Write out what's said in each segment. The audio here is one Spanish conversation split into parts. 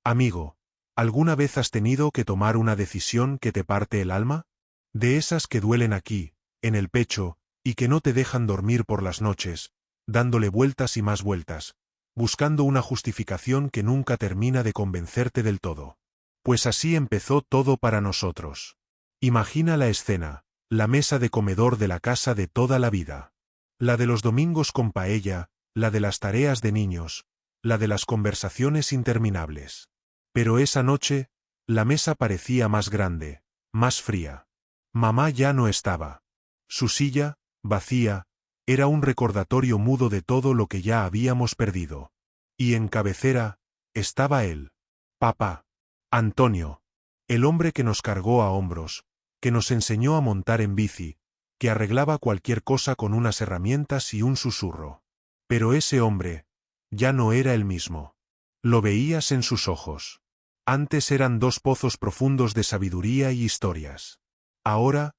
Amigo, ¿alguna vez has tenido que tomar una decisión que te parte el alma? De esas que duelen aquí, en el pecho, y que no te dejan dormir por las noches, dándole vueltas y más vueltas, buscando una justificación que nunca termina de convencerte del todo. Pues así empezó todo para nosotros. Imagina la escena, la mesa de comedor de la casa de toda la vida. La de los domingos con paella, la de las tareas de niños, la de las conversaciones interminables. Pero esa noche, la mesa parecía más grande, más fría. Mamá ya no estaba. Su silla, vacía, era un recordatorio mudo de todo lo que ya habíamos perdido. Y en cabecera, estaba él. Papá. Antonio. El hombre que nos cargó a hombros, que nos enseñó a montar en bici, que arreglaba cualquier cosa con unas herramientas y un susurro. Pero ese hombre, ya no era el mismo. Lo veías en sus ojos. Antes eran dos pozos profundos de sabiduría y historias. Ahora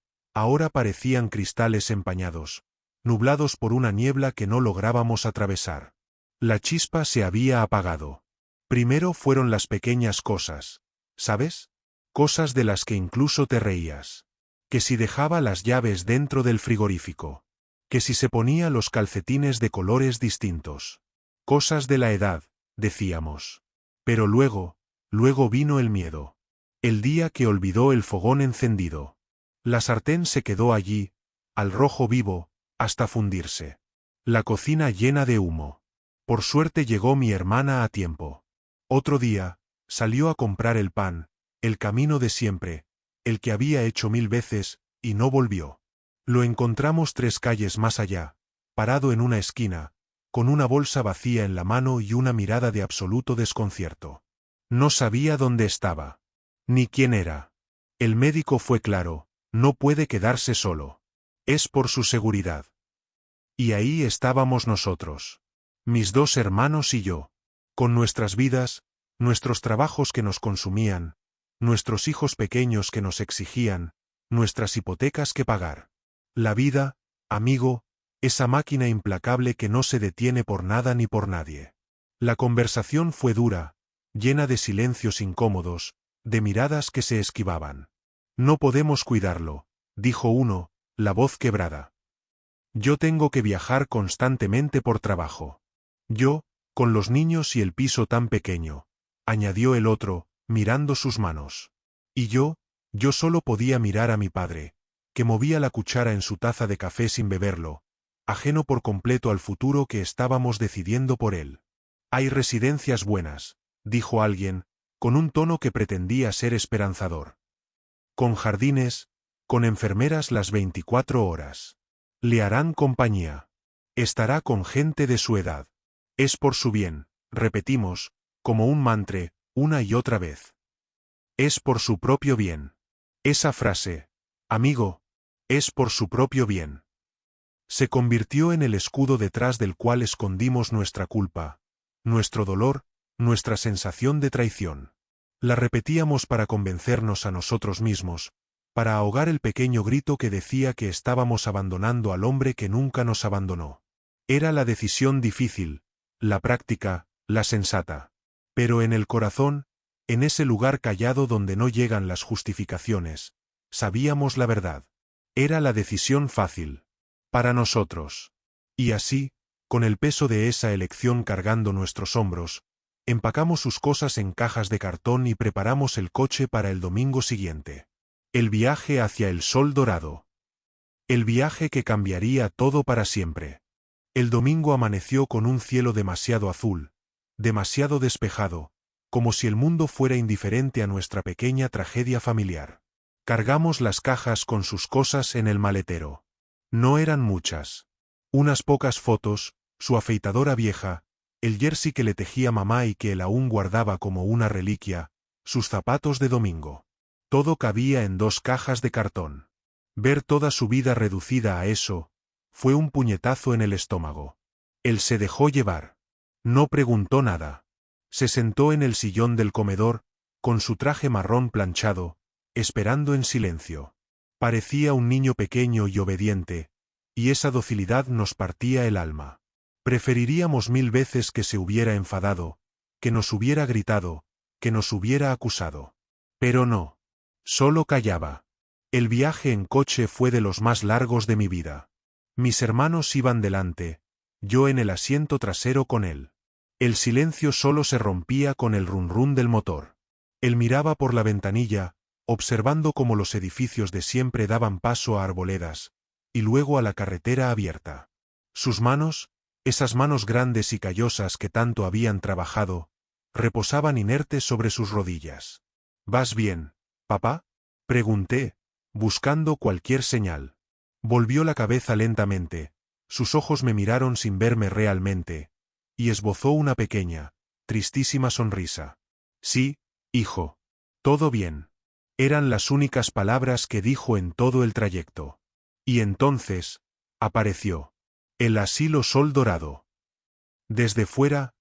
parecían cristales empañados, nublados por una niebla que no lográbamos atravesar. La chispa se había apagado. Primero fueron las pequeñas cosas, ¿sabes? Cosas de las que incluso te reías. Que si dejaba las llaves dentro del frigorífico. Que si se ponía los calcetines de colores distintos. Cosas de la edad, decíamos. Pero luego vino el miedo. El día que olvidó el fogón encendido. La sartén se quedó allí, al rojo vivo, hasta fundirse. La cocina llena de humo. Por suerte llegó mi hermana a tiempo. Otro día, salió a comprar el pan, el camino de siempre, el que había hecho 1000 veces, y no volvió. Lo encontramos 3 calles más allá, parado en una esquina, con una bolsa vacía en la mano y una mirada de absoluto desconcierto. No sabía dónde estaba. Ni quién era. El médico fue claro, no puede quedarse solo. Es por su seguridad. Y ahí estábamos nosotros. Mis 2 hermanos y yo. Con nuestras vidas, nuestros trabajos que nos consumían, nuestros hijos pequeños que nos exigían, nuestras hipotecas que pagar. La vida, amigo, esa máquina implacable que no se detiene por nada ni por nadie. La conversación fue dura, llena de silencios incómodos, de miradas que se esquivaban. No podemos cuidarlo, dijo uno, la voz quebrada. Yo tengo que viajar constantemente por trabajo. Yo, con los niños y el piso tan pequeño, añadió el otro, mirando sus manos. Y yo solo podía mirar a mi padre, que movía la cuchara en su taza de café sin beberlo, ajeno por completo al futuro que estábamos decidiendo por él. Hay residencias buenas, dijo alguien, con un tono que pretendía ser esperanzador. Con jardines, con enfermeras las 24 horas. Le harán compañía. Estará con gente de su edad. Es por su bien, repetimos, como un mantra, una y otra vez. Es por su propio bien. Esa frase, amigo, es por su propio bien. Se convirtió en el escudo detrás del cual escondimos nuestra culpa, nuestro dolor, nuestra sensación de traición. La repetíamos para convencernos a nosotros mismos, para ahogar el pequeño grito que decía que estábamos abandonando al hombre que nunca nos abandonó. Era la decisión difícil, la práctica, la sensata. Pero en el corazón, en ese lugar callado donde no llegan las justificaciones, sabíamos la verdad. Era la decisión fácil. Para nosotros. Y así, con el peso de esa elección cargando nuestros hombros, empacamos sus cosas en cajas de cartón y preparamos el coche para el domingo siguiente. El viaje hacia el sol dorado. El viaje que cambiaría todo para siempre. El domingo amaneció con un cielo demasiado azul, demasiado despejado, como si el mundo fuera indiferente a nuestra pequeña tragedia familiar. Cargamos las cajas con sus cosas en el maletero. No eran muchas. Unas pocas fotos, su afeitadora vieja, el jersey que le tejía mamá y que él aún guardaba como una reliquia, sus zapatos de domingo. Todo cabía en 2 cajas de cartón. Ver toda su vida reducida a eso, fue un puñetazo en el estómago. Él se dejó llevar. No preguntó nada. Se sentó en el sillón del comedor, con su traje marrón planchado, esperando en silencio. Parecía un niño pequeño y obediente, y esa docilidad nos partía el alma. Preferiríamos 1000 veces que se hubiera enfadado, que nos hubiera gritado, que nos hubiera acusado. Pero no. Solo callaba. El viaje en coche fue de los más largos de mi vida. Mis hermanos iban delante, yo en el asiento trasero con él. El silencio solo se rompía con el rum-rum del motor. Él miraba por la ventanilla, observando cómo los edificios de siempre daban paso a arboledas, y luego a la carretera abierta. Sus manos, esas manos grandes y callosas que tanto habían trabajado, reposaban inertes sobre sus rodillas. ¿Vas bien, papá?, pregunté, buscando cualquier señal. Volvió la cabeza lentamente, sus ojos me miraron sin verme realmente, y esbozó una pequeña, tristísima sonrisa. Sí, hijo. Todo bien. Eran las únicas palabras que dijo en todo el trayecto. Y entonces, apareció. El asilo Sol Dorado. Desde fuera,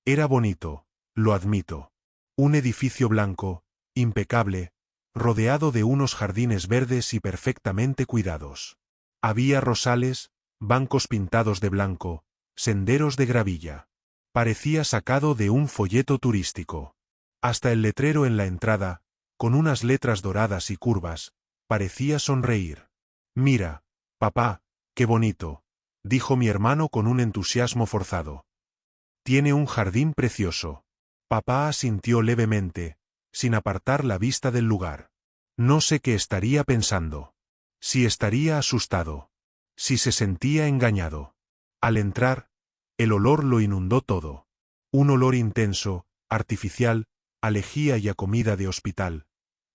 era bonito, lo admito. Un edificio blanco, impecable, rodeado de unos jardines verdes y perfectamente cuidados. Había rosales, bancos pintados de blanco, senderos de gravilla. Parecía sacado de un folleto turístico. Hasta el letrero en la entrada, con unas letras doradas y curvas, parecía sonreír. Mira, papá, qué bonito, dijo mi hermano con un entusiasmo forzado. Tiene un jardín precioso. Papá asintió levemente, sin apartar la vista del lugar. No sé qué estaría pensando. Si estaría asustado. Si se sentía engañado. Al entrar, el olor lo inundó todo. Un olor intenso, artificial, a lejía y a comida de hospital,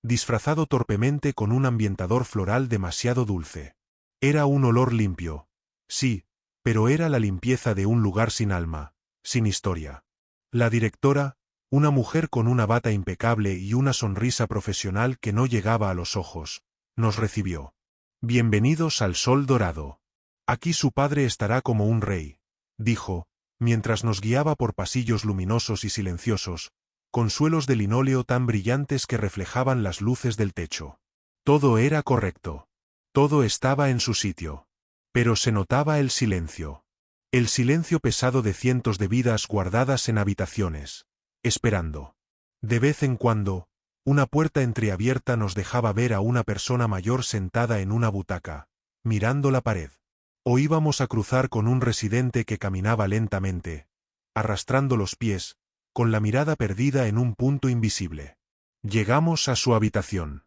disfrazado torpemente con un ambientador floral demasiado dulce. Era un olor limpio. Sí, pero era la limpieza de un lugar sin alma, sin historia. La directora, una mujer con una bata impecable y una sonrisa profesional que no llegaba a los ojos, nos recibió. Bienvenidos al Sol Dorado. Aquí su padre estará como un rey, dijo, mientras nos guiaba por pasillos luminosos y silenciosos, con suelos de linóleo tan brillantes que reflejaban las luces del techo. Todo era correcto. Todo estaba en su sitio. Pero se notaba el silencio. El silencio pesado de cientos de vidas guardadas en habitaciones, esperando. De vez en cuando, una puerta entreabierta nos dejaba ver a una persona mayor sentada en una butaca, mirando la pared. O íbamos a cruzar con un residente que caminaba lentamente, arrastrando los pies, con la mirada perdida en un punto invisible. Llegamos a su habitación.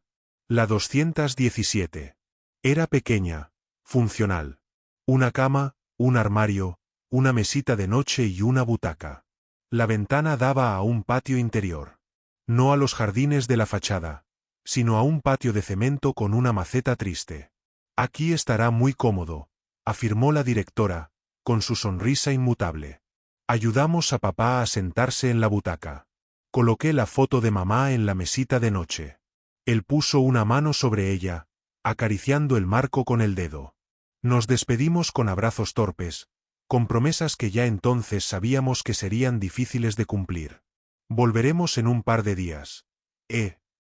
La 217. Era pequeña, funcional. Una cama, un armario, una mesita de noche y una butaca. La ventana daba a un patio interior. No a los jardines de la fachada, sino a un patio de cemento con una maceta triste. Aquí estará muy cómodo, afirmó la directora, con su sonrisa inmutable. Ayudamos a papá a sentarse en la butaca. Coloqué la foto de mamá en la mesita de noche. Él puso una mano sobre ella, acariciando el marco con el dedo. Nos despedimos con abrazos torpes, con promesas que ya entonces sabíamos que serían difíciles de cumplir. Volveremos en un par de días.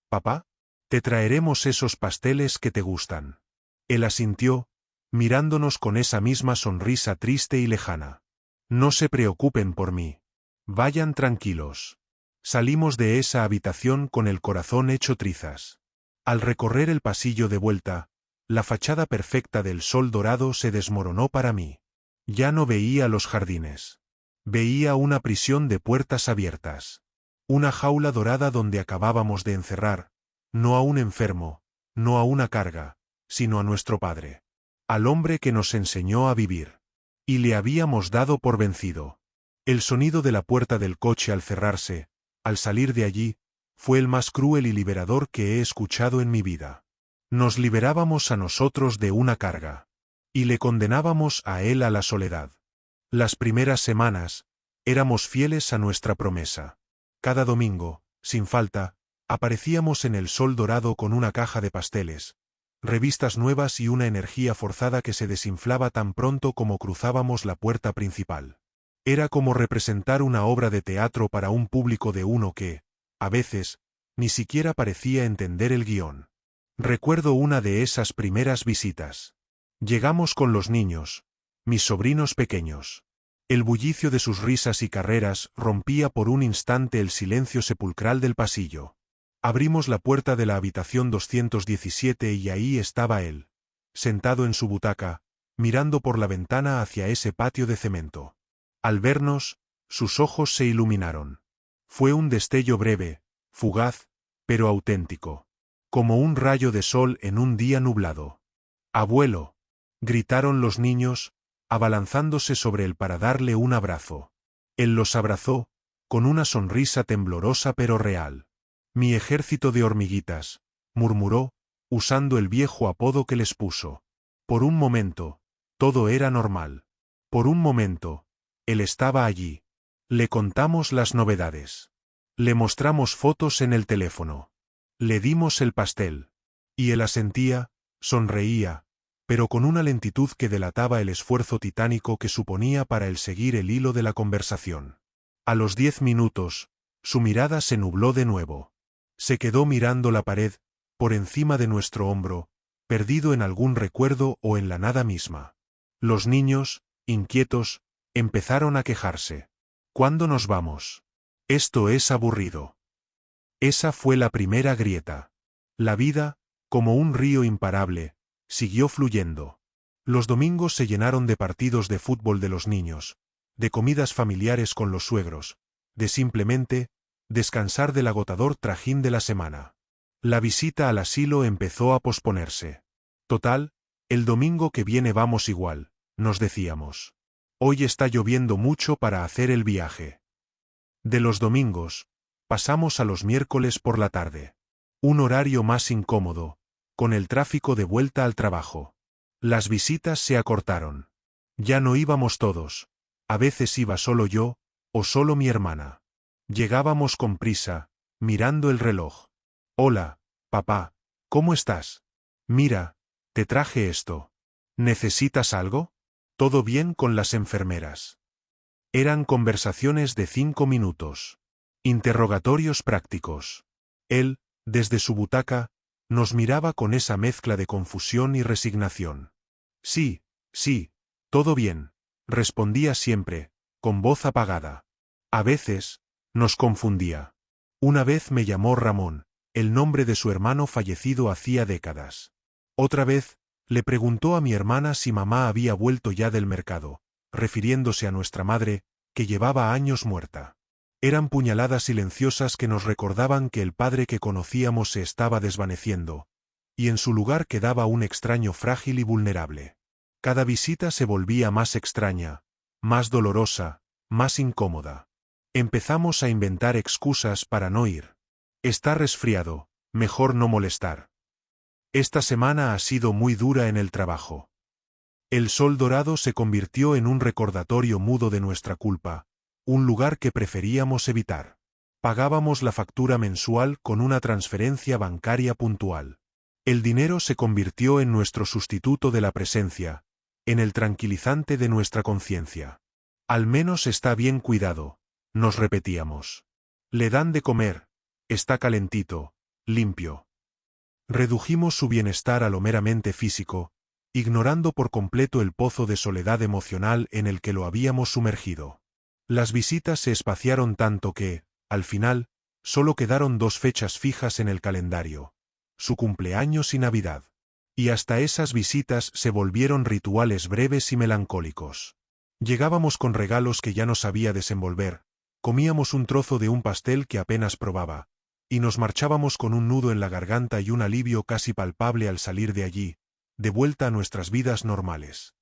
Papá? Te traeremos esos pasteles que te gustan. Él asintió, mirándonos con esa misma sonrisa triste y lejana. No se preocupen por mí. Vayan tranquilos. Salimos de esa habitación con el corazón hecho trizas. Al recorrer el pasillo de vuelta, la fachada perfecta del Sol Dorado se desmoronó para mí. Ya no veía los jardines. Veía una prisión de puertas abiertas. Una jaula dorada donde acabábamos de encerrar, no a un enfermo, no a una carga, sino a nuestro padre. Al hombre que nos enseñó a vivir. Y le habíamos dado por vencido. El sonido de la puerta del coche al cerrarse, al salir de allí, fue el más cruel y liberador que he escuchado en mi vida. Nos liberábamos a nosotros de una carga. Y le condenábamos a él a la soledad. Las primeras semanas, éramos fieles a nuestra promesa. Cada domingo, sin falta, aparecíamos en el Sol Dorado con una caja de pasteles, revistas nuevas y una energía forzada que se desinflaba tan pronto como cruzábamos la puerta principal. Era como representar una obra de teatro para un público de uno que, a veces, ni siquiera parecía entender el guión. Recuerdo una de esas primeras visitas. Llegamos con los niños, mis sobrinos pequeños. El bullicio de sus risas y carreras rompía por un instante el silencio sepulcral del pasillo. Abrimos la puerta de la habitación 217 y ahí estaba él, sentado en su butaca, mirando por la ventana hacia ese patio de cemento. Al vernos, sus ojos se iluminaron. Fue un destello breve, fugaz, pero auténtico. Como un rayo de sol en un día nublado. «¡Abuelo!», gritaron los niños, abalanzándose sobre él para darle un abrazo. Él los abrazó, con una sonrisa temblorosa pero real. «Mi ejército de hormiguitas», murmuró, usando el viejo apodo que les puso. Por un momento, todo era normal. Por un momento, él estaba allí. Le contamos las novedades. Le mostramos fotos en el teléfono. Le dimos el pastel. Y él asentía, sonreía, pero con una lentitud que delataba el esfuerzo titánico que suponía para él seguir el hilo de la conversación. A los 10 minutos, su mirada se nubló de nuevo. Se quedó mirando la pared, por encima de nuestro hombro, perdido en algún recuerdo o en la nada misma. Los niños, inquietos, empezaron a quejarse. «¿Cuándo nos vamos? Esto es aburrido». Esa fue la primera grieta. La vida, como un río imparable, siguió fluyendo. Los domingos se llenaron de partidos de fútbol de los niños, de comidas familiares con los suegros, de simplemente descansar del agotador trajín de la semana. La visita al asilo empezó a posponerse. Total, el domingo que viene vamos igual, nos decíamos. Hoy está lloviendo mucho para hacer el viaje. De los domingos, pasamos a los miércoles por la tarde. Un horario más incómodo, con el tráfico de vuelta al trabajo. Las visitas se acortaron. Ya no íbamos todos. A veces iba solo yo, o solo mi hermana. Llegábamos con prisa, mirando el reloj. «Hola, papá, ¿cómo estás? Mira, te traje esto. ¿Necesitas algo? ¿Todo bien con las enfermeras?» Eran conversaciones de 5 minutos. Interrogatorios prácticos. Él, desde su butaca, nos miraba con esa mezcla de confusión y resignación. «Sí, sí, todo bien», respondía siempre, con voz apagada. A veces, nos confundía. Una vez me llamó Ramón, el nombre de su hermano fallecido hacía décadas. Otra vez, le preguntó a mi hermana si mamá había vuelto ya del mercado, refiriéndose a nuestra madre, que llevaba años muerta. Eran puñaladas silenciosas que nos recordaban que el padre que conocíamos se estaba desvaneciendo, y en su lugar quedaba un extraño frágil y vulnerable. Cada visita se volvía más extraña, más dolorosa, más incómoda. Empezamos a inventar excusas para no ir. «Está resfriado, mejor no molestar. Esta semana ha sido muy dura en el trabajo». El sol dorado se convirtió en un recordatorio mudo de nuestra culpa, un lugar que preferíamos evitar. Pagábamos la factura mensual con una transferencia bancaria puntual. El dinero se convirtió en nuestro sustituto de la presencia, en el tranquilizante de nuestra conciencia. «Al menos está bien cuidado», nos repetíamos. «Le dan de comer, está calentito, limpio». Redujimos su bienestar a lo meramente físico, ignorando por completo el pozo de soledad emocional en el que lo habíamos sumergido. Las visitas se espaciaron tanto que, al final, solo quedaron 2 fechas fijas en el calendario: su cumpleaños y Navidad. Y hasta esas visitas se volvieron rituales breves y melancólicos. Llegábamos con regalos que ya no sabía desenvolver, comíamos un trozo de un pastel que apenas probaba, y nos marchábamos con un nudo en la garganta y un alivio casi palpable al salir de allí, de vuelta a nuestras vidas normales.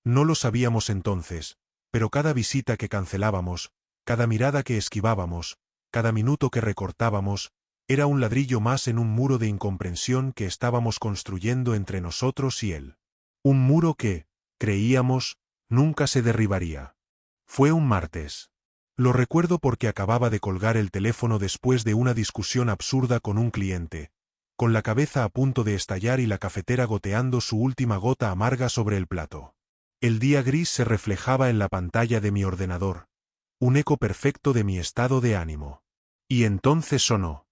No lo sabíamos entonces, pero cada visita que cancelábamos, cada mirada que esquivábamos, cada minuto que recortábamos, era un ladrillo más en un muro de incomprensión que estábamos construyendo entre nosotros y él. Un muro que, creíamos, nunca se derribaría. Fue un martes. Lo recuerdo porque acababa de colgar el teléfono después de una discusión absurda con un cliente, con la cabeza a punto de estallar y la cafetera goteando su última gota amarga sobre el plato. El día gris se reflejaba en la pantalla de mi ordenador, un eco perfecto de mi estado de ánimo. Y entonces sonó.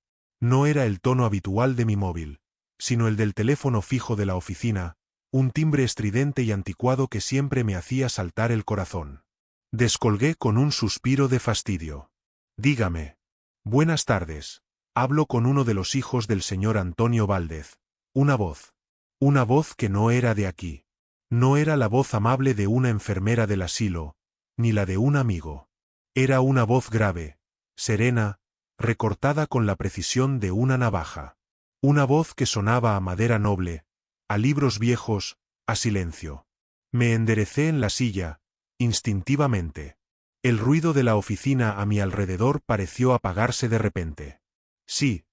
No era el tono habitual de mi móvil, sino el del teléfono fijo de la oficina, un timbre estridente y anticuado que siempre me hacía saltar el corazón. Descolgué con un suspiro de fastidio. Dígame. Buenas tardes. Hablo con uno de los hijos del señor Antonio Valdez. Una voz. Una voz que no era de aquí. No era la voz amable de una enfermera del asilo, ni la de un amigo. Era una voz grave, serena, recortada con la precisión de una navaja. Una voz que sonaba a madera noble, a libros viejos, a silencio. Me enderecé en la silla, instintivamente. El ruido de la oficina a mi alrededor pareció apagarse de repente. Sí,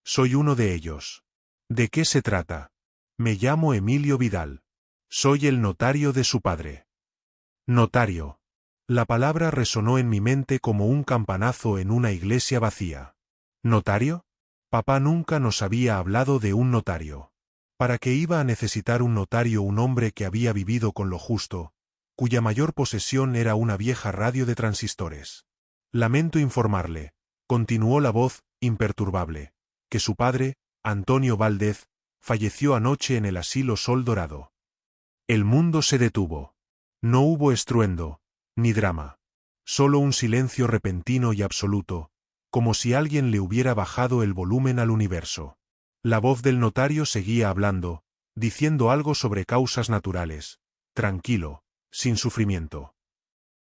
soy uno de ellos. ¿De qué se trata? Me llamo Emilio Vidal. Soy el notario de su padre. Notario. La palabra resonó en mi mente como un campanazo en una iglesia vacía. ¿Notario? Papá nunca nos había hablado de un notario. ¿Para qué iba a necesitar un notario un hombre que había vivido con lo justo, cuya mayor posesión era una vieja radio de transistores? Lamento informarle, continuó la voz, imperturbable, que su padre, Antonio Valdez, falleció anoche en el asilo Sol Dorado. El mundo se detuvo. No hubo estruendo, ni drama. Solo un silencio repentino y absoluto, como si alguien le hubiera bajado el volumen al universo. La voz del notario seguía hablando, diciendo algo sobre causas naturales, tranquilo, sin sufrimiento.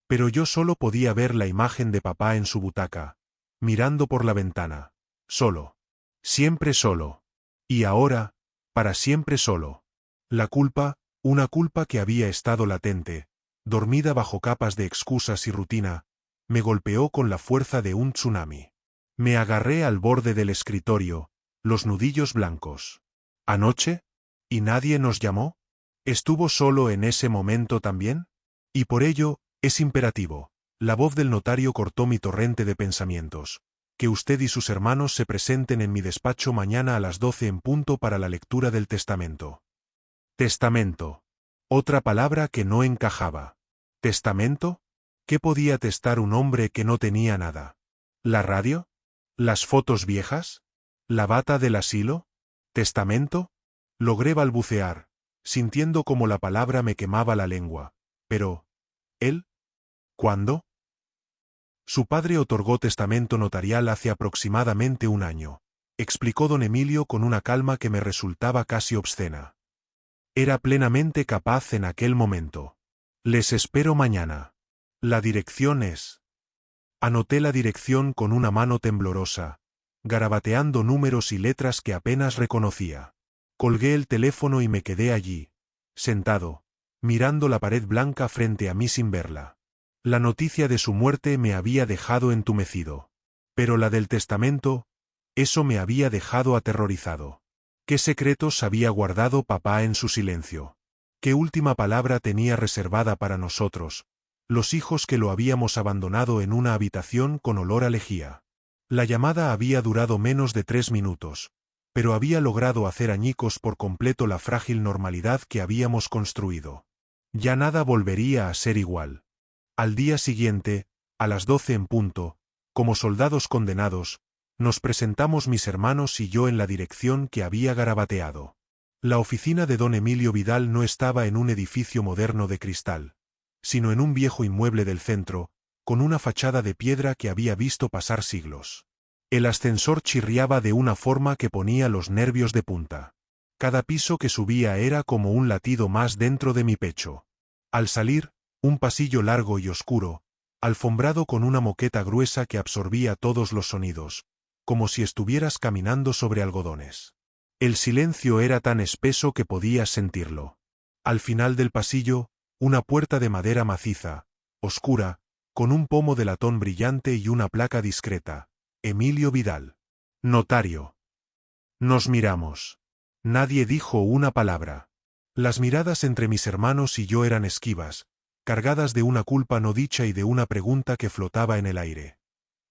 Pero yo solo podía ver la imagen de papá en su butaca, mirando por la ventana. Solo. Siempre solo. Y ahora, para siempre solo. La culpa, una culpa que había estado latente, dormida bajo capas de excusas y rutina, me golpeó con la fuerza de un tsunami. Me agarré al borde del escritorio, los nudillos blancos. ¿Anoche? ¿Y nadie nos llamó? ¿Estuvo solo en ese momento también? Y por ello, es imperativo. La voz del notario cortó mi torrente de pensamientos. Que usted y sus hermanos se presenten en mi despacho mañana a las 12 en punto para la lectura del testamento. Testamento. Otra palabra que no encajaba. ¿Testamento? ¿Qué podía testar un hombre que no tenía nada? ¿La radio? ¿Las fotos viejas? ¿La bata del asilo? ¿Testamento? Logré balbucear, sintiendo como la palabra me quemaba la lengua. Pero, ¿él? ¿Cuándo? Su padre otorgó testamento notarial hace aproximadamente un año, explicó don Emilio con una calma que me resultaba casi obscena. Era plenamente capaz en aquel momento. Les espero mañana. La dirección es. Anoté la dirección con una mano temblorosa, garabateando números y letras que apenas reconocía. Colgué el teléfono y me quedé allí, sentado, mirando la pared blanca frente a mí sin verla. La noticia de su muerte me había dejado entumecido. Pero la del testamento, eso me había dejado aterrorizado. ¿Qué secretos había guardado papá en su silencio? ¿Qué última palabra tenía reservada para nosotros, los hijos que lo habíamos abandonado en una habitación con olor a lejía? La llamada había durado menos de 3 minutos, pero había logrado hacer añicos por completo la frágil normalidad que habíamos construido. Ya nada volvería a ser igual. Al día siguiente, a las 12 en punto, como soldados condenados, nos presentamos mis hermanos y yo en la dirección que había garabateado. La oficina de don Emilio Vidal no estaba en un edificio moderno de cristal, sino en un viejo inmueble del centro, con una fachada de piedra que había visto pasar siglos. El ascensor chirriaba de una forma que ponía los nervios de punta. Cada piso que subía era como un latido más dentro de mi pecho. Al salir, un pasillo largo y oscuro, alfombrado con una moqueta gruesa que absorbía todos los sonidos, como si estuvieras caminando sobre algodones. El silencio era tan espeso que podías sentirlo. Al final del pasillo, una puerta de madera maciza, oscura, con un pomo de latón brillante y una placa discreta. Emilio Vidal. Notario. Nos miramos. Nadie dijo una palabra. Las miradas entre mis hermanos y yo eran esquivas, cargadas de una culpa no dicha y de una pregunta que flotaba en el aire.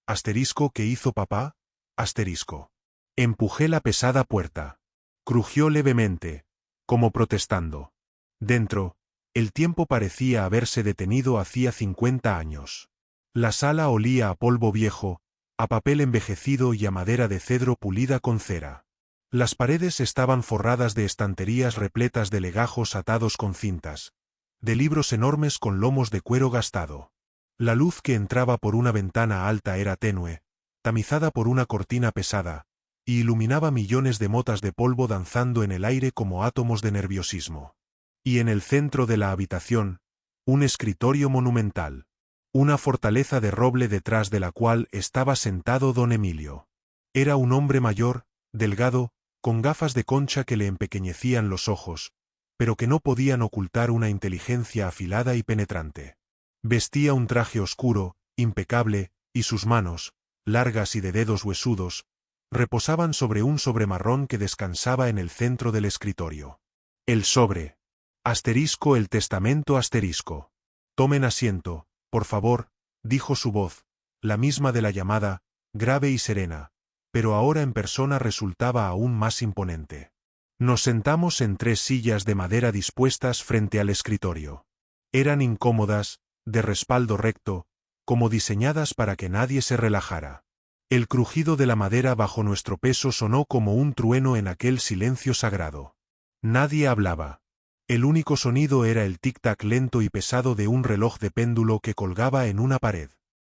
Asterisco, ¿qué hizo papá? Asterisco. Empujé la pesada puerta. Crujió levemente, como protestando. Dentro, el tiempo parecía haberse detenido hacía 50 años. La sala olía a polvo viejo, a papel envejecido y a madera de cedro pulida con cera. Las paredes estaban forradas de estanterías repletas de legajos atados con cintas, de libros enormes con lomos de cuero gastado. La luz que entraba por una ventana alta era tenue, tamizada por una cortina pesada, y iluminaba millones de motas de polvo danzando en el aire como átomos de nerviosismo. Y en el centro de la habitación, un escritorio monumental. Una fortaleza de roble detrás de la cual estaba sentado don Emilio. Era un hombre mayor, delgado, con gafas de concha que le empequeñecían los ojos, pero que no podían ocultar una inteligencia afilada y penetrante. Vestía un traje oscuro, impecable, y sus manos, largas y de dedos huesudos, reposaban sobre un sobre marrón que descansaba en el centro del escritorio. El sobre. Asterisco el testamento asterisco. Tomen asiento, por favor, dijo su voz, la misma de la llamada, grave y serena, pero ahora en persona resultaba aún más imponente. Nos sentamos en 3 sillas de madera dispuestas frente al escritorio. Eran incómodas, de respaldo recto, como diseñadas para que nadie se relajara. El crujido de la madera bajo nuestro peso sonó como un trueno en aquel silencio sagrado. Nadie hablaba. El único sonido era el tic-tac lento y pesado de un reloj de péndulo que colgaba en una pared.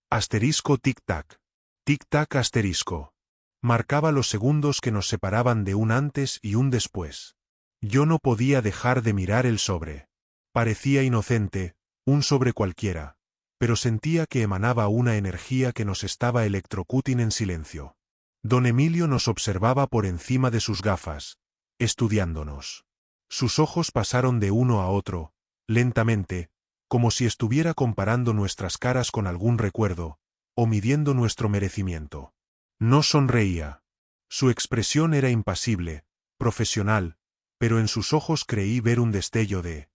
Asterisco tic-tac. Tic-tac asterisco. Marcaba los segundos que nos separaban de un antes y un después. Yo no podía dejar de mirar el sobre. Parecía inocente, un sobre cualquiera, pero sentía que emanaba una energía que nos estaba electrocutando en silencio. Don Emilio nos observaba por encima de sus gafas, estudiándonos. Sus ojos pasaron de uno a otro, lentamente, como si estuviera comparando nuestras caras con algún recuerdo, o midiendo nuestro merecimiento. No sonreía. Su expresión era impasible, profesional, pero en sus ojos creí ver un destello de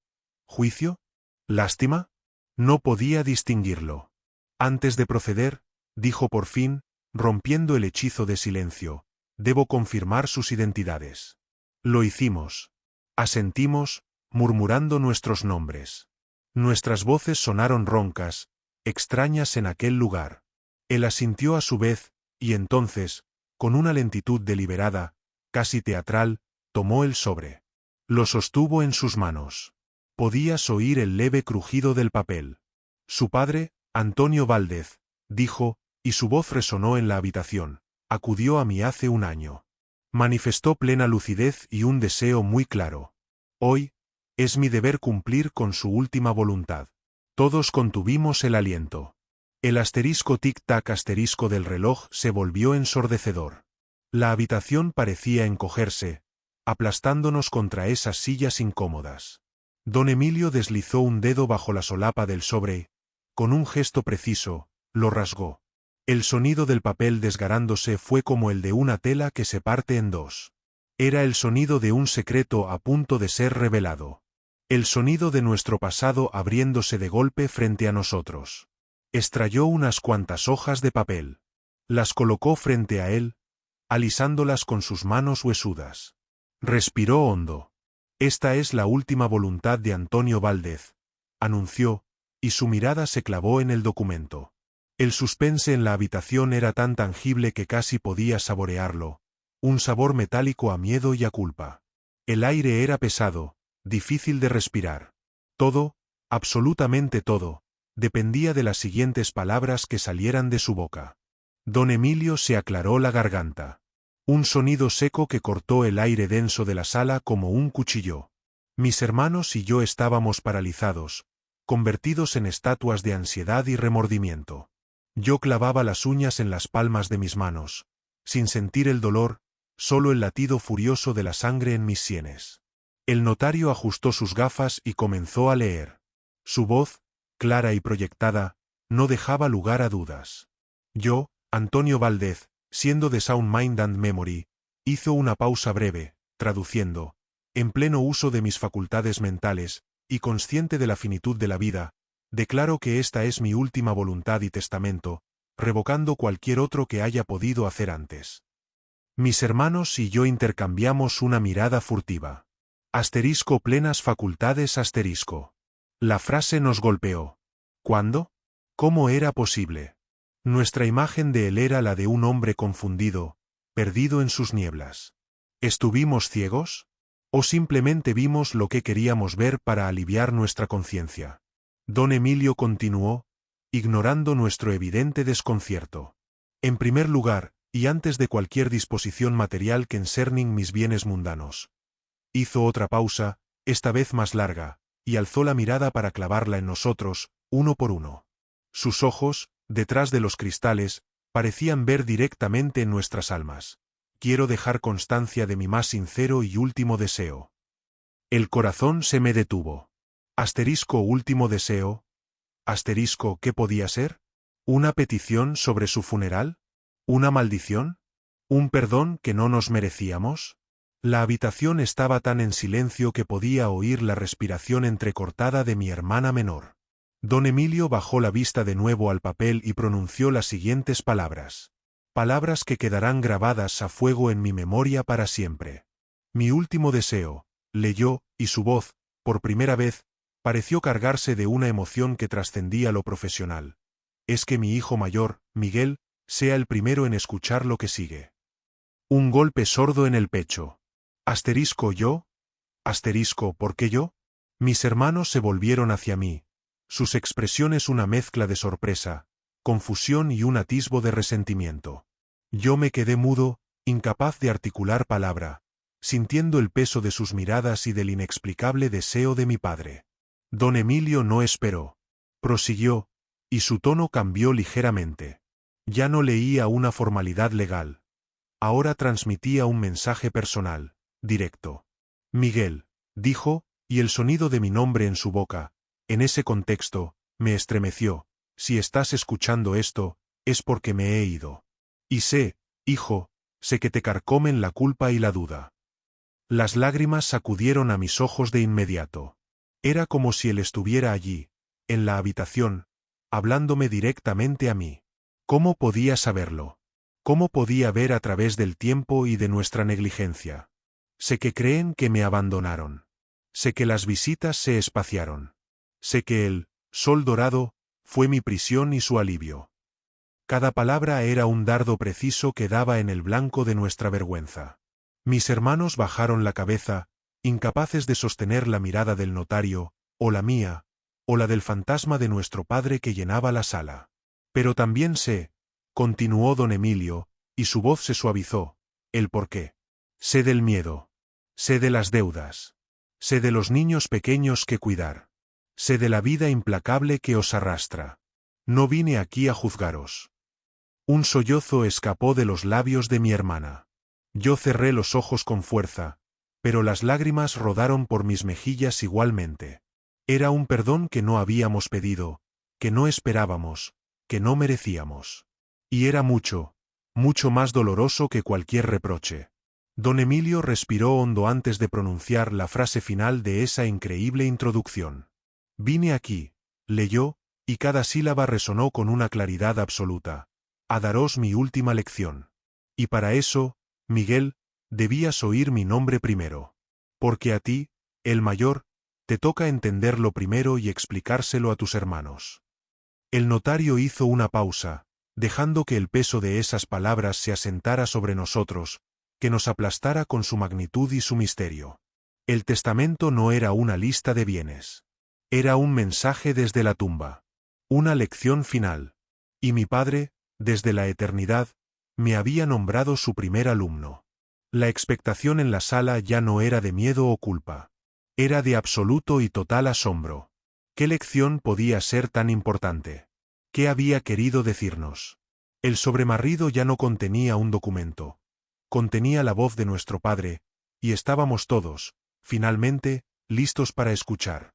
¿juicio? ¿Lástima? No podía distinguirlo. Antes de proceder, dijo por fin, rompiendo el hechizo de silencio, debo confirmar sus identidades. Lo hicimos. Asentimos, murmurando nuestros nombres. Nuestras voces sonaron roncas, extrañas en aquel lugar. Él asintió a su vez, y entonces, con una lentitud deliberada, casi teatral, tomó el sobre. Lo sostuvo en sus manos. Podías oír el leve crujido del papel. Su padre, Antonio Valdez, dijo, y su voz resonó en la habitación, acudió a mí hace un año. Manifestó plena lucidez y un deseo muy claro. Hoy, es mi deber cumplir con su última voluntad. Todos contuvimos el aliento. El asterisco tic-tac asterisco del reloj se volvió ensordecedor. La habitación parecía encogerse, aplastándonos contra esas sillas incómodas. Don Emilio deslizó un dedo bajo la solapa del sobre y, con un gesto preciso, lo rasgó. El sonido del papel desgarándose fue como el de una tela que se parte en dos. Era el sonido de un secreto a punto de ser revelado. El sonido de nuestro pasado abriéndose de golpe frente a nosotros. Extrayó unas cuantas hojas de papel. Las colocó frente a él, alisándolas con sus manos huesudas. Respiró hondo. Esta es la última voluntad de Antonio Valdez, anunció, y su mirada se clavó en el documento. El suspense en la habitación era tan tangible que casi podía saborearlo, un sabor metálico a miedo y a culpa. El aire era pesado, difícil de respirar. Todo, absolutamente todo, dependía de las siguientes palabras que salieran de su boca. Don Emilio se aclaró la garganta. Un sonido seco que cortó el aire denso de la sala como un cuchillo. Mis hermanos y yo estábamos paralizados, convertidos en estatuas de ansiedad y remordimiento. Yo clavaba las uñas en las palmas de mis manos, sin sentir el dolor, solo el latido furioso de la sangre en mis sienes. El notario ajustó sus gafas y comenzó a leer. Su voz, clara y proyectada, no dejaba lugar a dudas. Yo, Antonio Valdez, siendo de Sound Mind and Memory, hizo una pausa breve, traduciendo, en pleno uso de mis facultades mentales, y consciente de la finitud de la vida, declaro que esta es mi última voluntad y testamento, revocando cualquier otro que haya podido hacer antes. Mis hermanos y yo intercambiamos una mirada furtiva. Asterisco plenas facultades asterisco. La frase nos golpeó. ¿Cuándo? ¿Cómo era posible? Nuestra imagen de él era la de un hombre confundido, perdido en sus nieblas. ¿Estuvimos ciegos? ¿O simplemente vimos lo que queríamos ver para aliviar nuestra conciencia? Don Emilio continuó, ignorando nuestro evidente desconcierto. En primer lugar, y antes de cualquier disposición material que encernen mis bienes mundanos. Hizo otra pausa, esta vez más larga, y alzó la mirada para clavarla en nosotros, uno por uno. Sus ojos, detrás de los cristales, parecían ver directamente en nuestras almas. Quiero dejar constancia de mi más sincero y último deseo. El corazón se me detuvo. Asterisco último deseo. Asterisco, ¿qué podía ser? ¿Una petición sobre su funeral? ¿Una maldición? ¿Un perdón que no nos merecíamos? La habitación estaba tan en silencio que podía oír la respiración entrecortada de mi hermana menor. Don Emilio bajó la vista de nuevo al papel y pronunció las siguientes palabras. Palabras que quedarán grabadas a fuego en mi memoria para siempre. Mi último deseo, leyó, y su voz, por primera vez, pareció cargarse de una emoción que trascendía lo profesional. Es que mi hijo mayor, Miguel, sea el primero en escuchar lo que sigue. Un golpe sordo en el pecho. Asterisco yo. Asterisco, ¿por qué yo? Mis hermanos se volvieron hacia mí. Sus expresiones una mezcla de sorpresa, confusión y un atisbo de resentimiento. Yo me quedé mudo, incapaz de articular palabra, sintiendo el peso de sus miradas y del inexplicable deseo de mi padre. Don Emilio no esperó. Prosiguió, y su tono cambió ligeramente. Ya no leía una formalidad legal. Ahora transmitía un mensaje personal, directo. Miguel, dijo, y el sonido de mi nombre en su boca, en ese contexto, me estremeció. Si estás escuchando esto, es porque me he ido. Y sé, hijo, sé que te carcomen la culpa y la duda. Las lágrimas sacudieron a mis ojos de inmediato. Era como si él estuviera allí, en la habitación, hablándome directamente a mí. ¿Cómo podía saberlo? ¿Cómo podía ver a través del tiempo y de nuestra negligencia? Sé que creen que me abandonaron. Sé que las visitas se espaciaron. Sé que el sol dorado fue mi prisión y su alivio. Cada palabra era un dardo preciso que daba en el blanco de nuestra vergüenza. Mis hermanos bajaron la cabeza, incapaces de sostener la mirada del notario, o la mía, o la del fantasma de nuestro padre que llenaba la sala. Pero también sé, continuó don Emilio, y su voz se suavizó, el porqué. Sé del miedo. Sé de las deudas. Sé de los niños pequeños que cuidar. Sé de la vida implacable que os arrastra. No vine aquí a juzgaros. Un sollozo escapó de los labios de mi hermana. Yo cerré los ojos con fuerza, pero las lágrimas rodaron por mis mejillas igualmente. Era un perdón que no habíamos pedido, que no esperábamos, que no merecíamos. Y era mucho, mucho más doloroso que cualquier reproche. Don Emilio respiró hondo antes de pronunciar la frase final de esa increíble introducción. Vine aquí, leyó, y cada sílaba resonó con una claridad absoluta, a daros mi última lección. Y para eso, Miguel, debías oír mi nombre primero. Porque a ti, el mayor, te toca entenderlo primero y explicárselo a tus hermanos. El notario hizo una pausa, dejando que el peso de esas palabras se asentara sobre nosotros, que nos aplastara con su magnitud y su misterio. El testamento no era una lista de bienes. Era un mensaje desde la tumba. Una lección final. Y mi padre, desde la eternidad, me había nombrado su primer alumno. La expectación en la sala ya no era de miedo o culpa. Era de absoluto y total asombro. ¿Qué lección podía ser tan importante? ¿Qué había querido decirnos? El sobremarrido ya no contenía un documento. Contenía la voz de nuestro padre, y estábamos todos, finalmente, listos para escuchar.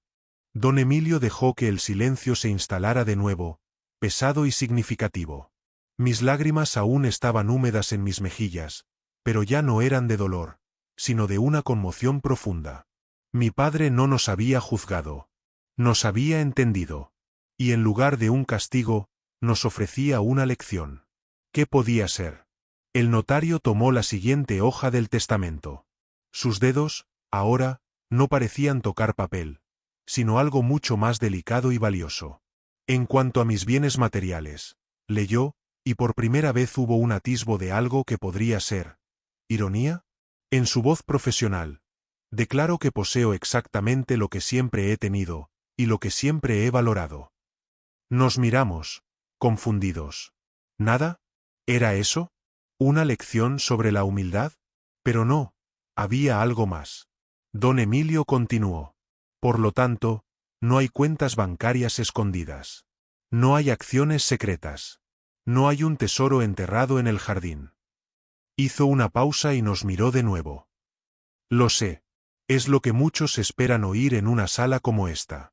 Don Emilio dejó que el silencio se instalara de nuevo, pesado y significativo. Mis lágrimas aún estaban húmedas en mis mejillas, pero ya no eran de dolor, sino de una conmoción profunda. Mi padre no nos había juzgado. Nos había entendido. Y en lugar de un castigo, nos ofrecía una lección. ¿Qué podía ser? El notario tomó la siguiente hoja del testamento. Sus dedos, ahora, no parecían tocar papel, sino algo mucho más delicado y valioso. En cuanto a mis bienes materiales, leyó, y por primera vez hubo un atisbo de algo que podría ser ¿ironía? En su voz profesional. Declaro que poseo exactamente lo que siempre he tenido, y lo que siempre he valorado. Nos miramos, confundidos. ¿Nada? ¿Era eso? ¿Una lección sobre la humildad? Pero no, había algo más. Don Emilio continuó. Por lo tanto, no hay cuentas bancarias escondidas. No hay acciones secretas. No hay un tesoro enterrado en el jardín. Hizo una pausa y nos miró de nuevo. Lo sé. Es lo que muchos esperan oír en una sala como esta.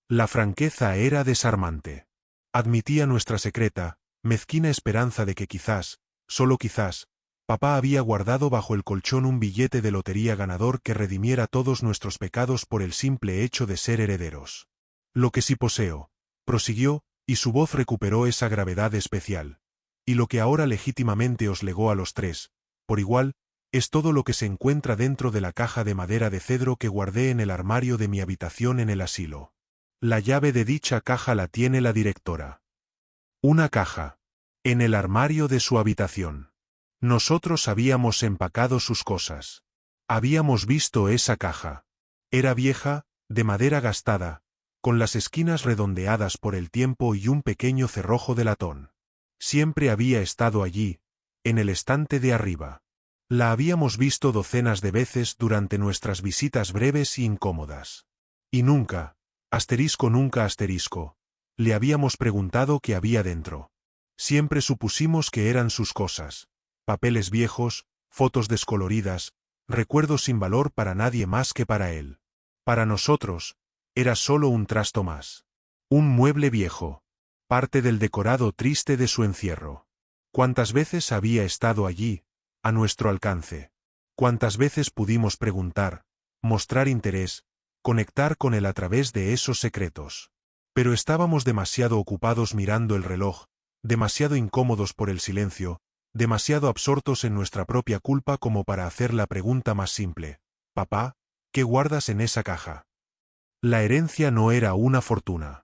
La franqueza era desarmante. Admitía nuestra secreta, mezquina esperanza de que quizás, solo quizás, papá había guardado bajo el colchón un billete de lotería ganador que redimiera todos nuestros pecados por el simple hecho de ser herederos. Lo que sí poseo, prosiguió, y su voz recuperó esa gravedad especial. Y lo que ahora legítimamente os legó a los tres, por igual, es todo lo que se encuentra dentro de la caja de madera de cedro que guardé en el armario de mi habitación en el asilo. La llave de dicha caja la tiene la directora. Una caja. En el armario de su habitación. Nosotros habíamos empacado sus cosas. Habíamos visto esa caja. Era vieja, de madera gastada, con las esquinas redondeadas por el tiempo y un pequeño cerrojo de latón. Siempre había estado allí, en el estante de arriba. La habíamos visto docenas de veces durante nuestras visitas breves y incómodas. Y nunca, nunca, le habíamos preguntado qué había dentro. Siempre supusimos que eran sus cosas, papeles viejos, fotos descoloridas, recuerdos sin valor para nadie más que para él. Para nosotros, era solo un trasto más. Un mueble viejo. Parte del decorado triste de su encierro. ¿Cuántas veces había estado allí, a nuestro alcance? ¿Cuántas veces pudimos preguntar, mostrar interés, conectar con él a través de esos secretos? Pero estábamos demasiado ocupados mirando el reloj, demasiado incómodos por el silencio, demasiado absortos en nuestra propia culpa como para hacer la pregunta más simple. Papá, ¿qué guardas en esa caja? La herencia no era una fortuna.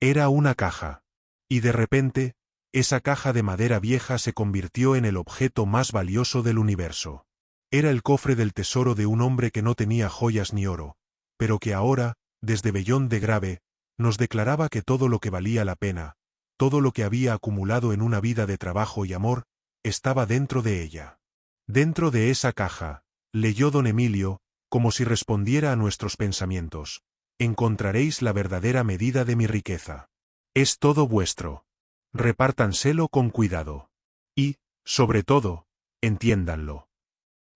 Era una caja. Y de repente, esa caja de madera vieja se convirtió en el objeto más valioso del universo. Era el cofre del tesoro de un hombre que no tenía joyas ni oro, pero que ahora, desde Bellón de Grave, nos declaraba que todo lo que valía la pena, todo lo que había acumulado en una vida de trabajo y amor, estaba dentro de ella. Dentro de esa caja, leyó don Emilio, como si respondiera a nuestros pensamientos, encontraréis la verdadera medida de mi riqueza. Es todo vuestro. Repártanselo con cuidado. Y, sobre todo, entiéndanlo.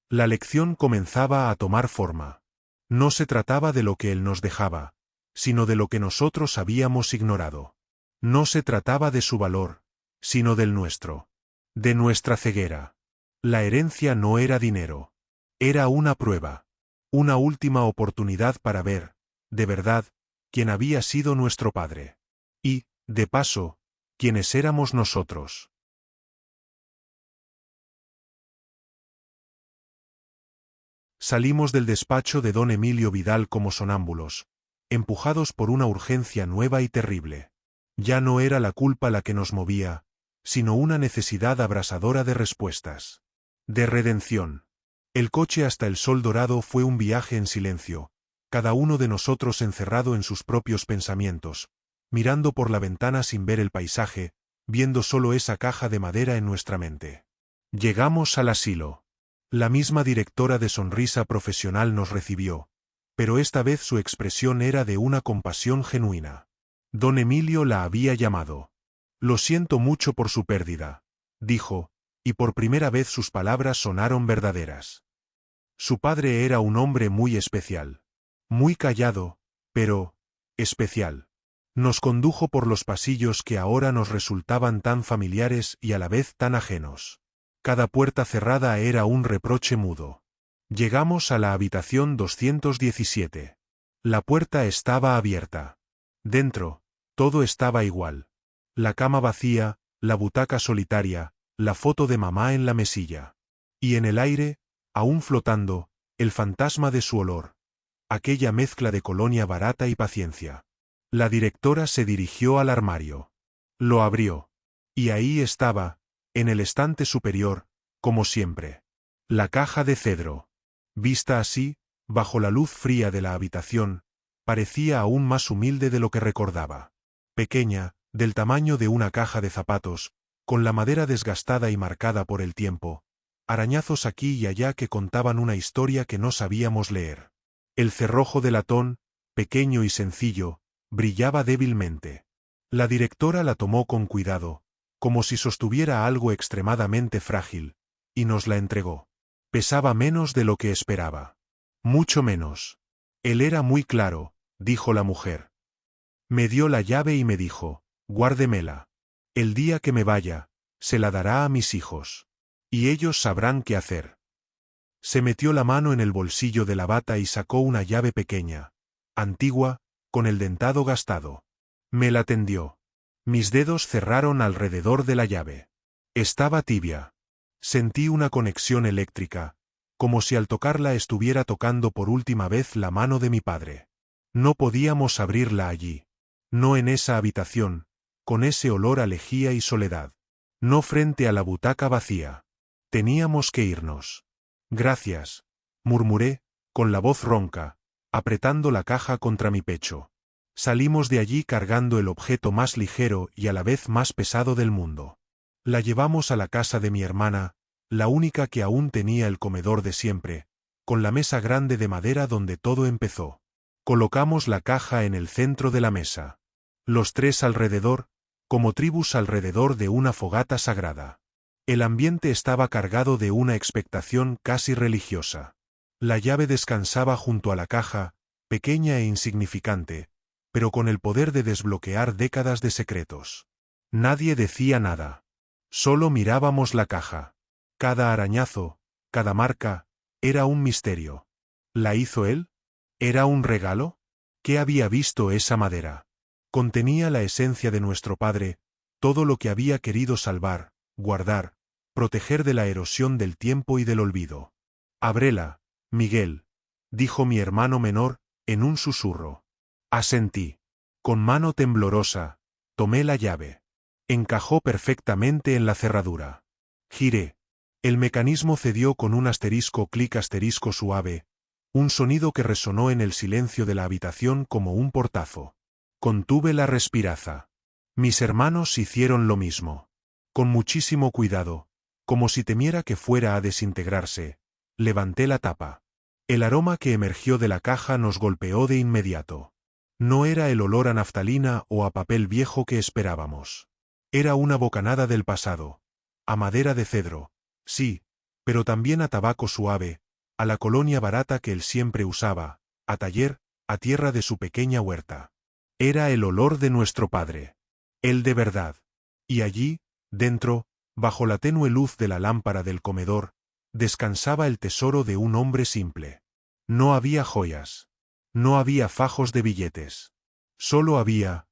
La lección comenzaba a tomar forma. No se trataba de lo que él nos dejaba, sino de lo que nosotros habíamos ignorado. No se trataba de su valor, sino del nuestro. De nuestra ceguera. La herencia no era dinero. Era una prueba. Una última oportunidad para ver, de verdad, quién había sido nuestro padre. Y, de paso, quiénes éramos nosotros. Salimos del despacho de don Emilio Vidal como sonámbulos, empujados por una urgencia nueva y terrible. Ya no era la culpa la que nos movía, sino una necesidad abrasadora de respuestas. De redención. El coche hasta el Sol Dorado fue un viaje en silencio, cada uno de nosotros encerrado en sus propios pensamientos, mirando por la ventana sin ver el paisaje, viendo solo esa caja de madera en nuestra mente. Llegamos al asilo. La misma directora de sonrisa profesional nos recibió, pero esta vez su expresión era de una compasión genuina. Don Emilio la había llamado. Lo siento mucho por su pérdida, dijo, y por primera vez sus palabras sonaron verdaderas. Su padre era un hombre muy especial. Muy callado, pero especial. Nos condujo por los pasillos que ahora nos resultaban tan familiares y a la vez tan ajenos. Cada puerta cerrada era un reproche mudo. Llegamos a la habitación 217. La puerta estaba abierta. Dentro, todo estaba igual. La cama vacía, la butaca solitaria, la foto de mamá en la mesilla. Y en el aire, aún flotando, el fantasma de su olor. Aquella mezcla de colonia barata y paciencia. La directora se dirigió al armario. Lo abrió. Y ahí estaba, en el estante superior, como siempre. La caja de cedro. Vista así, bajo la luz fría de la habitación, parecía aún más humilde de lo que recordaba. Pequeña, del tamaño de una caja de zapatos, con la madera desgastada y marcada por el tiempo, arañazos aquí y allá que contaban una historia que no sabíamos leer. El cerrojo de latón, pequeño y sencillo, brillaba débilmente. La directora la tomó con cuidado, como si sostuviera algo extremadamente frágil, y nos la entregó. Pesaba menos de lo que esperaba. Mucho menos. Él era muy claro, dijo la mujer. Me dio la llave y me dijo, guárdemela. El día que me vaya, se la dará a mis hijos. Y ellos sabrán qué hacer. Se metió la mano en el bolsillo de la bata y sacó una llave pequeña, antigua, con el dentado gastado. Me la tendió. Mis dedos cerraron alrededor de la llave. Estaba tibia. Sentí una conexión eléctrica, como si al tocarla estuviera tocando por última vez la mano de mi padre. No podíamos abrirla allí. No en esa habitación, con ese olor a lejía y soledad. No frente a la butaca vacía. Teníamos que irnos. Gracias, murmuré, con la voz ronca, apretando la caja contra mi pecho. Salimos de allí cargando el objeto más ligero y a la vez más pesado del mundo. La llevamos a la casa de mi hermana, la única que aún tenía el comedor de siempre, con la mesa grande de madera donde todo empezó. Colocamos la caja en el centro de la mesa. Los tres alrededor, como tribus alrededor de una fogata sagrada. El ambiente estaba cargado de una expectación casi religiosa. La llave descansaba junto a la caja, pequeña e insignificante, pero con el poder de desbloquear décadas de secretos. Nadie decía nada. Solo mirábamos la caja. Cada arañazo, cada marca, era un misterio. ¿La hizo él? ¿Era un regalo? ¿Qué había visto esa madera? Contenía la esencia de nuestro padre, todo lo que había querido salvar, guardar, proteger de la erosión del tiempo y del olvido. Ábrela, Miguel, dijo mi hermano menor, en un susurro. Asentí. Con mano temblorosa, tomé la llave. Encajó perfectamente en la cerradura. Giré. El mecanismo cedió con un asterisco clic asterisco suave, un sonido que resonó en el silencio de la habitación como un portazo. Contuve la respiraza. Mis hermanos hicieron lo mismo. Con muchísimo cuidado, como si temiera que fuera a desintegrarse, levanté la tapa. El aroma que emergió de la caja nos golpeó de inmediato. No era el olor a naftalina o a papel viejo que esperábamos. Era una bocanada del pasado. A madera de cedro, sí, pero también a tabaco suave, a la colonia barata que él siempre usaba, a taller, a tierra de su pequeña huerta. Era el olor de nuestro padre. Él de verdad. Y allí, dentro, bajo la tenue luz de la lámpara del comedor, descansaba el tesoro de un hombre simple. No había joyas. No había fajos de billetes. Solo había...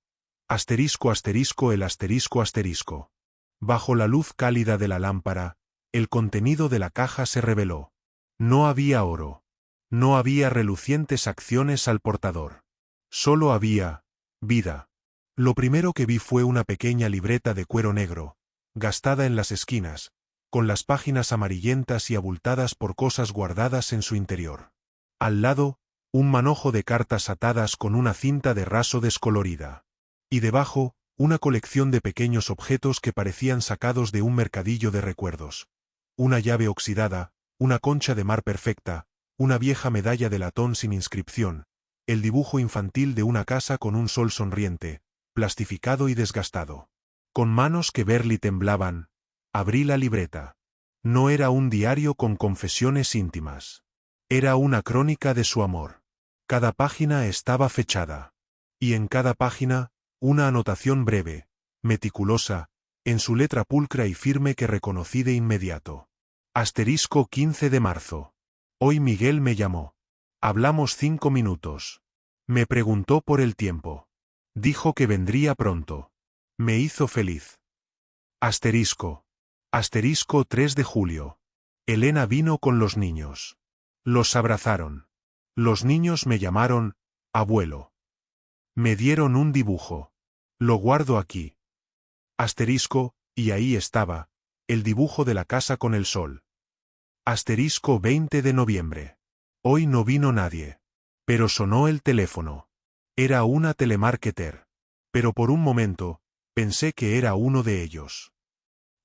asterisco asterisco el asterisco asterisco. Bajo la luz cálida de la lámpara, el contenido de la caja se reveló. No había oro. No había relucientes acciones al portador. Solo había... vida. Lo primero que vi fue una pequeña libreta de cuero negro, gastada en las esquinas, con las páginas amarillentas y abultadas por cosas guardadas en su interior. Al lado, un manojo de cartas atadas con una cinta de raso descolorida. Y debajo, una colección de pequeños objetos que parecían sacados de un mercadillo de recuerdos. Una llave oxidada, una concha de mar perfecta, una vieja medalla de latón sin inscripción, el dibujo infantil de una casa con un sol sonriente, plastificado y desgastado. Con manos que Berly temblaban, abrí la libreta. No era un diario con confesiones íntimas. Era una crónica de su amor. Cada página estaba fechada. Y en cada página, una anotación breve, meticulosa, en su letra pulcra y firme que reconocí de inmediato. Asterisco 15 de marzo. Hoy Miguel me llamó. Hablamos 5 minutos. Me preguntó por el tiempo. Dijo que vendría pronto. Me hizo feliz. Asterisco. Asterisco 3 de julio. Elena vino con los niños. Los abrazaron. Los niños me llamaron, abuelo. Me dieron un dibujo. Lo guardo aquí. Asterisco, y ahí estaba, el dibujo de la casa con el sol. Asterisco 20 de noviembre. Hoy no vino nadie. Pero sonó el teléfono. Era una telemarketer. Pero por un momento, Pensé que era uno de ellos.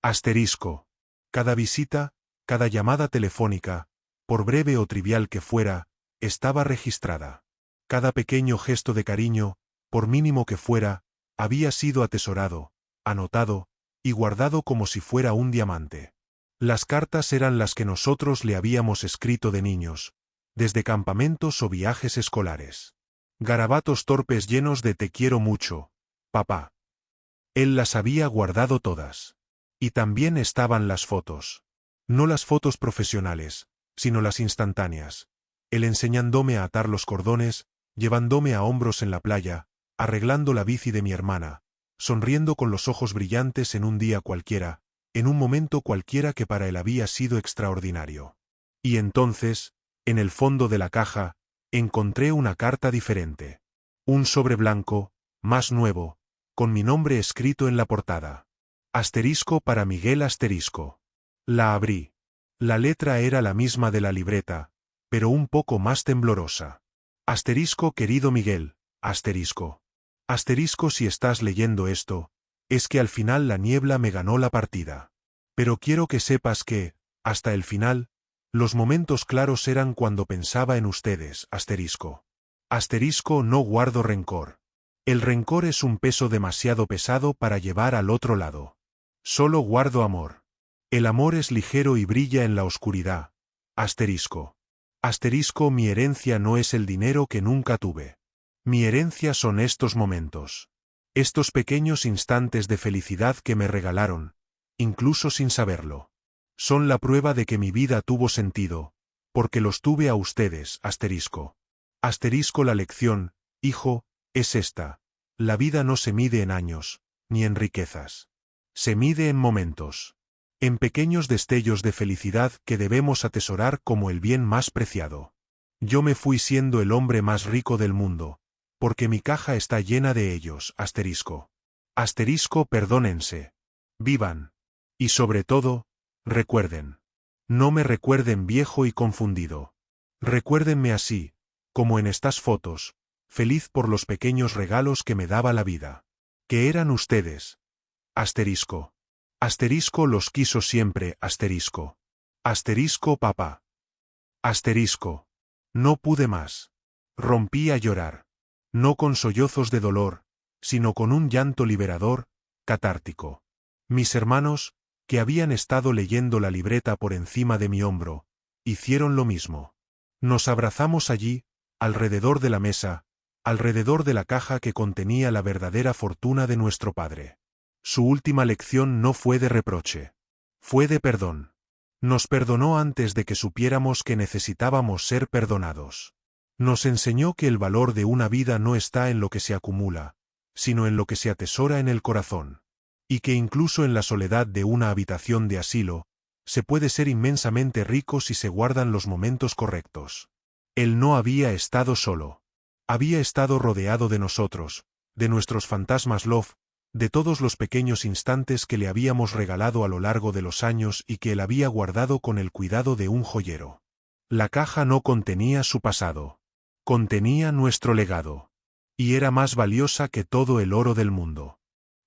Asterisco. Cada visita, cada llamada telefónica, por breve o trivial que fuera, estaba registrada. Cada pequeño gesto de cariño, por mínimo que fuera, había sido atesorado, anotado, y guardado como si fuera un diamante. Las cartas eran las que nosotros le habíamos escrito de niños, desde campamentos o viajes escolares. Garabatos torpes llenos de te quiero mucho, papá. Él las había guardado todas. Y también estaban las fotos. No las fotos profesionales, sino las instantáneas. Él enseñándome a atar los cordones, llevándome a hombros en la playa, arreglando la bici de mi hermana, sonriendo con los ojos brillantes en un día cualquiera, en un momento cualquiera que para él había sido extraordinario. Y entonces, en el fondo de la caja, encontré una carta diferente. Un sobre blanco, más nuevo, con mi nombre escrito en la portada. Asterisco para Miguel asterisco. La abrí. La letra era la misma de la libreta, pero un poco más temblorosa. Asterisco querido Miguel, asterisco. Asterisco si estás leyendo esto, es que al final la niebla me ganó la partida. Pero quiero que sepas que, hasta el final, los momentos claros eran cuando pensaba en ustedes, asterisco. Asterisco no guardo rencor. El rencor es un peso demasiado pesado para llevar al otro lado. Solo guardo amor. El amor es ligero y brilla en la oscuridad. Asterisco. Asterisco mi herencia no es el dinero que nunca tuve. Mi herencia son estos momentos. Estos pequeños instantes de felicidad que me regalaron, incluso sin saberlo. Son la prueba de que mi vida tuvo sentido, porque los tuve a ustedes, asterisco. Asterisco la lección, hijo, es esta. La vida no se mide en años, ni en riquezas. Se mide en momentos. En pequeños destellos de felicidad que debemos atesorar como el bien más preciado. Yo me fui siendo el hombre más rico del mundo, porque mi caja está llena de ellos, asterisco. Asterisco perdónense. Vivan. Y sobre todo, recuerden. No me recuerden viejo y confundido. Recuérdenme así, como en estas fotos, feliz por los pequeños regalos que me daba la vida. Que eran ustedes. Asterisco. Asterisco los quiso siempre, asterisco. Asterisco papá. Asterisco. No pude más. Rompí a llorar. No con sollozos de dolor, sino con un llanto liberador, catártico. Mis hermanos, que habían estado leyendo la libreta por encima de mi hombro, hicieron lo mismo. Nos abrazamos allí, alrededor de la mesa, alrededor de la caja que contenía la verdadera fortuna de nuestro padre. Su última lección no fue de reproche. Fue de perdón. Nos perdonó antes de que supiéramos que necesitábamos ser perdonados. Nos enseñó que el valor de una vida no está en lo que se acumula, sino en lo que se atesora en el corazón. Y que incluso en la soledad de una habitación de asilo, se puede ser inmensamente rico si se guardan los momentos correctos. Él no había estado solo. Había estado rodeado de nosotros, de nuestros fantasmas love, de todos los pequeños instantes que le habíamos regalado a lo largo de los años y que él había guardado con el cuidado de un joyero. La caja no contenía su pasado. Contenía nuestro legado. Y era más valiosa que todo el oro del mundo.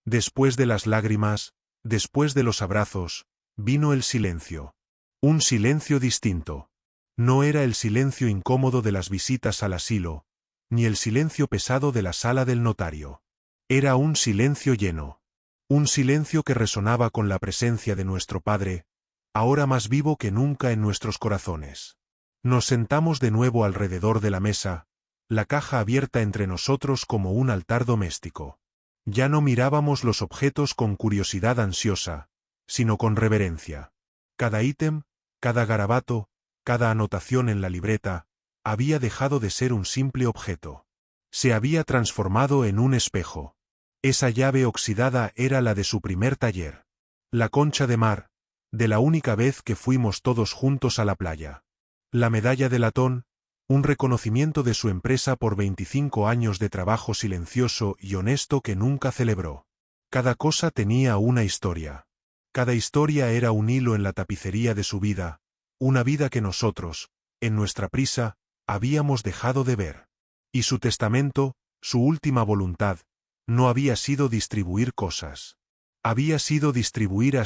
Después de las lágrimas, después de los abrazos, vino el silencio. Un silencio distinto. No era el silencio incómodo de las visitas al asilo, ni el silencio pesado de la sala del notario. Era un silencio lleno. Un silencio que resonaba con la presencia de nuestro Padre, ahora más vivo que nunca en nuestros corazones. Nos sentamos de nuevo alrededor de la mesa, la caja abierta entre nosotros como un altar doméstico. Ya no mirábamos los objetos con curiosidad ansiosa, sino con reverencia. Cada ítem, cada garabato, cada anotación en la libreta, había dejado de ser un simple objeto. Se había transformado en un espejo. Esa llave oxidada era la de su primer taller. La concha de mar, de la única vez que fuimos todos juntos a la playa. La medalla de latón, un reconocimiento de su empresa por 25 años de trabajo silencioso y honesto que nunca celebró. Cada cosa tenía una historia. Cada historia era un hilo en la tapicería de su vida, una vida que nosotros, en nuestra prisa, habíamos dejado de ver. Y su testamento, su última voluntad, no había sido distribuir cosas. Había sido distribuir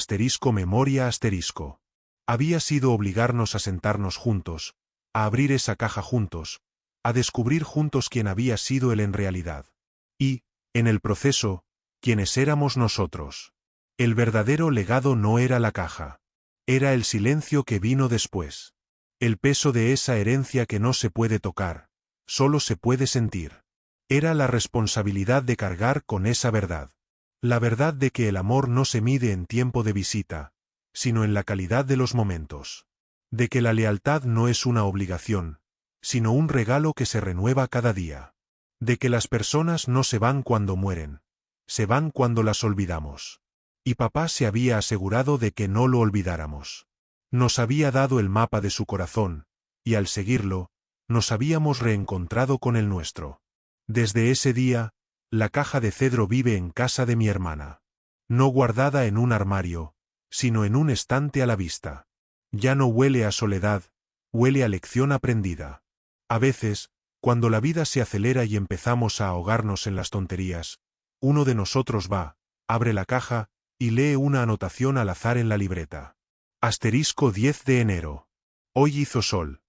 memoria. Había sido obligarnos a sentarnos juntos, a abrir esa caja juntos, a descubrir juntos quién había sido él en realidad. Y, en el proceso, quiénes éramos nosotros. El verdadero legado no era la caja. Era el silencio que vino después. El peso de esa herencia que no se puede tocar, solo se puede sentir. Era la responsabilidad de cargar con esa verdad. La verdad de que el amor no se mide en tiempo de visita, sino en la calidad de los momentos. De que la lealtad no es una obligación, sino un regalo que se renueva cada día. De que las personas no se van cuando mueren, se van cuando las olvidamos. Y papá se había asegurado de que no lo olvidáramos. Nos había dado el mapa de su corazón, y al seguirlo, nos habíamos reencontrado con el nuestro. Desde ese día, la caja de cedro vive en casa de mi hermana. No guardada en un armario, sino en un estante a la vista. Ya no huele a soledad, huele a lección aprendida. A veces, cuando la vida se acelera y empezamos a ahogarnos en las tonterías, uno de nosotros va, abre la caja, y lee una anotación al azar en la libreta. Asterisco 10 de enero. Hoy hizo sol.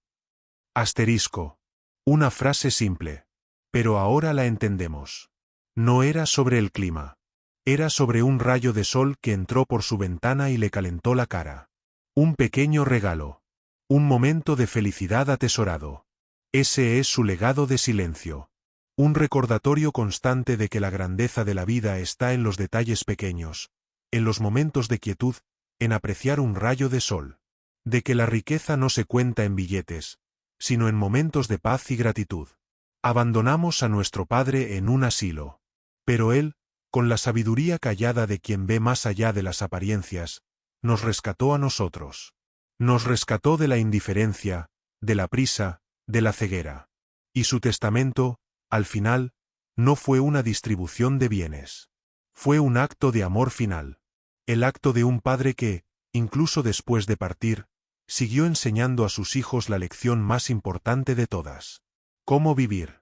Asterisco. Una frase simple. Pero ahora la entendemos. No era sobre el clima. Era sobre un rayo de sol que entró por su ventana y le calentó la cara. Un pequeño regalo. Un momento de felicidad atesorado. Ese es su legado de silencio. Un recordatorio constante de que la grandeza de la vida está en los detalles pequeños, en los momentos de quietud, en apreciar un rayo de sol. De que la riqueza no se cuenta en billetes, sino en momentos de paz y gratitud. Abandonamos a nuestro padre en un asilo. Pero él, con la sabiduría callada de quien ve más allá de las apariencias, nos rescató a nosotros. Nos rescató de la indiferencia, de la prisa, de la ceguera. Y su testamento, al final, no fue una distribución de bienes. Fue un acto de amor final. El acto de un padre que, incluso después de partir, siguió enseñando a sus hijos la lección más importante de todas. ¿Cómo vivir?